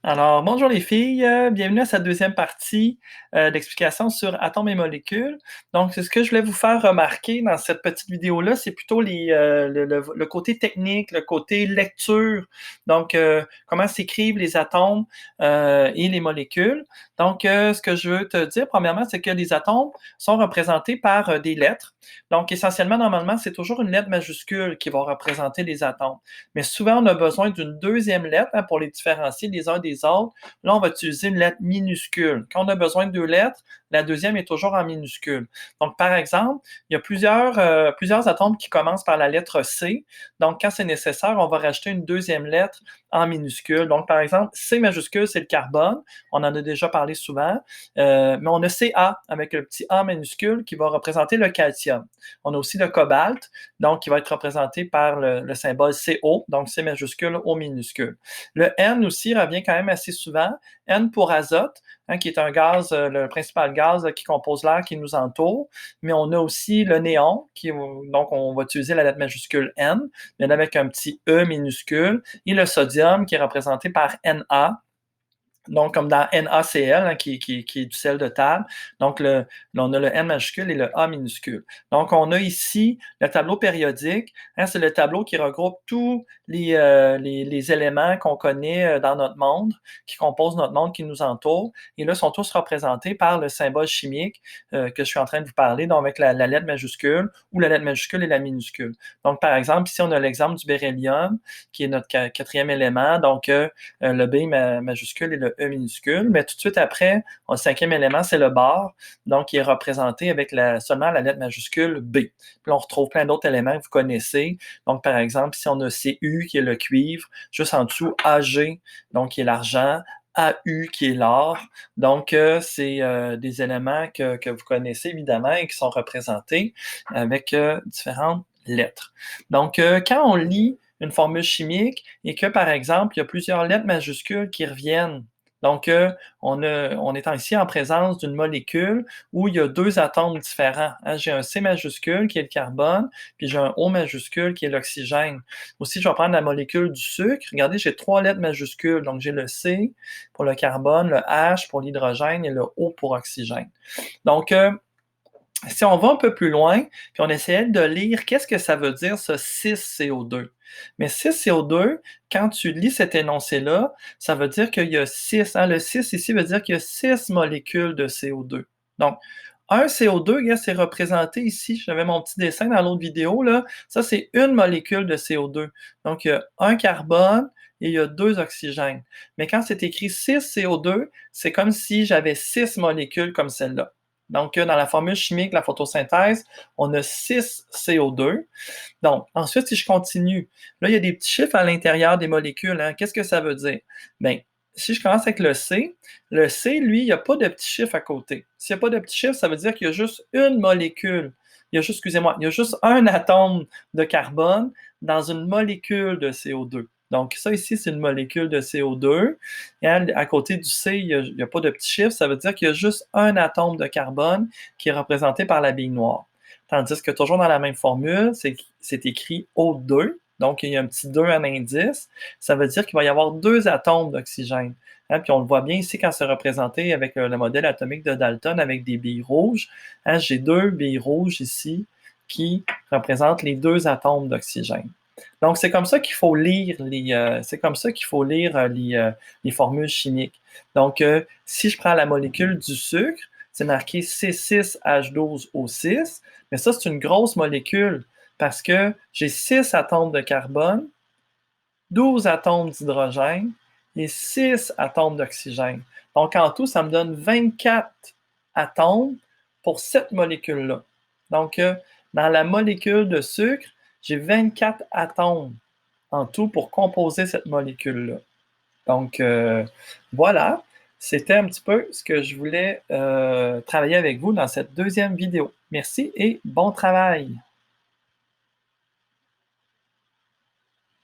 Alors, bonjour les filles, bienvenue à cette deuxième partie d'explication sur atomes et molécules. Donc, ce que je voulais vous faire remarquer dans cette petite vidéo-là, c'est plutôt le côté technique, le côté lecture. Donc, comment s'écrivent les atomes et les molécules. Donc, ce que je veux te dire, premièrement, c'est que les atomes sont représentés par des lettres. Donc, essentiellement, normalement, c'est toujours une lettre majuscule qui va représenter les atomes. Mais souvent, on a besoin d'une deuxième lettre pour les différencier les uns des autres. Là, on va utiliser une lettre minuscule. Quand on a besoin de deux lettres, la deuxième est toujours en minuscule. Donc, par exemple, il y a plusieurs atomes qui commencent par la lettre C. Donc, quand c'est nécessaire, on va rajouter une deuxième lettre en minuscule. Donc, par exemple, C majuscule, c'est le carbone. On en a déjà parlé souvent. Mais on a Ca avec le petit A minuscule qui va représenter le calcium. On a aussi le cobalt, donc qui va être représenté par le symbole CO, donc C majuscule, O minuscule. Le N aussi revient quand même assez souvent. N pour azote, qui est un gaz, le principal gaz qui compose l'air qui nous entoure. Mais on a aussi le néon, donc on va utiliser la lettre majuscule N, mais avec un petit E minuscule, et le sodium qui est représenté par Na. Donc, comme dans NaCl, qui est du sel de table. Donc, là, on a le N majuscule et le A minuscule. Donc, on a ici le tableau périodique. C'est le tableau qui regroupe tous les éléments qu'on connaît dans notre monde, qui composent notre monde, qui nous entoure. Et là, sont tous représentés par le symbole chimique que je suis en train de vous parler, donc avec la lettre majuscule ou la lettre majuscule et la minuscule. Donc, par exemple, ici, on a l'exemple du beryllium, qui est notre quatrième élément. Donc, le B majuscule et le E minuscule. Mais tout de suite après, le cinquième élément, c'est le bar, donc qui est représenté avec seulement la lettre majuscule B. Puis là, on retrouve plein d'autres éléments que vous connaissez. Donc, par exemple, ici, on a Cu, qui est le cuivre, juste en dessous, Ag, donc qui est l'argent, AU, qui est l'or. Donc, c'est des éléments que vous connaissez évidemment et qui sont représentés avec différentes lettres. Donc, quand on lit une formule chimique et que, par exemple, il y a plusieurs lettres majuscules qui reviennent. Donc, on est ici en présence d'une molécule où il y a deux atomes différents. J'ai un C majuscule qui est le carbone, puis j'ai un O majuscule qui est l'oxygène. Aussi, je vais prendre la molécule du sucre. Regardez, j'ai trois lettres majuscules. Donc, j'ai le C pour le carbone, le H pour l'hydrogène et le O pour oxygène. Donc, si on va un peu plus loin, puis on essayait de lire qu'est-ce que ça veut dire ce 6CO2. Mais 6CO2, quand tu lis cet énoncé-là, ça veut dire qu'il y a 6. Le 6 ici veut dire qu'il y a 6 molécules de CO2. Donc, un CO2, c'est représenté ici. J'avais mon petit dessin dans l'autre vidéo. Là. Ça, c'est une molécule de CO2. Donc, il y a un carbone et il y a deux oxygènes. Mais quand c'est écrit 6CO2, c'est comme si j'avais 6 molécules comme celle-là. Donc, dans la formule chimique, la photosynthèse, on a 6 CO2. Donc, ensuite, si je continue, là, il y a des petits chiffres à l'intérieur des molécules. Qu'est-ce que ça veut dire? Bien, si je commence avec le C, lui, il n'y a pas de petits chiffres à côté. S'il n'y a pas de petits chiffres, ça veut dire qu'il y a juste une molécule. Il y a juste, excusez-moi, il y a juste un atome de carbone dans une molécule de CO2. Donc, ça ici, c'est une molécule de CO2. Et à côté du C, il n'y a pas de petits chiffres. Ça veut dire qu'il y a juste un atome de carbone qui est représenté par la bille noire. Tandis que toujours dans la même formule, c'est écrit O2. Donc, il y a un petit 2 en indice. Ça veut dire qu'il va y avoir deux atomes d'oxygène. Puis on le voit bien ici quand c'est représenté avec le modèle atomique de Dalton avec des billes rouges. J'ai deux billes rouges ici qui représentent les deux atomes d'oxygène. Donc, c'est comme ça qu'il faut lire les formules chimiques. Donc, si je prends la molécule du sucre, c'est marqué C6H12O6, mais ça, c'est une grosse molécule parce que j'ai 6 atomes de carbone, 12 atomes d'hydrogène et 6 atomes d'oxygène. Donc, en tout, ça me donne 24 atomes pour cette molécule-là. Donc, dans la molécule de sucre, j'ai 24 atomes en tout pour composer cette molécule-là. Donc, voilà, c'était un petit peu ce que je voulais travailler avec vous dans cette deuxième vidéo. Merci et bon travail!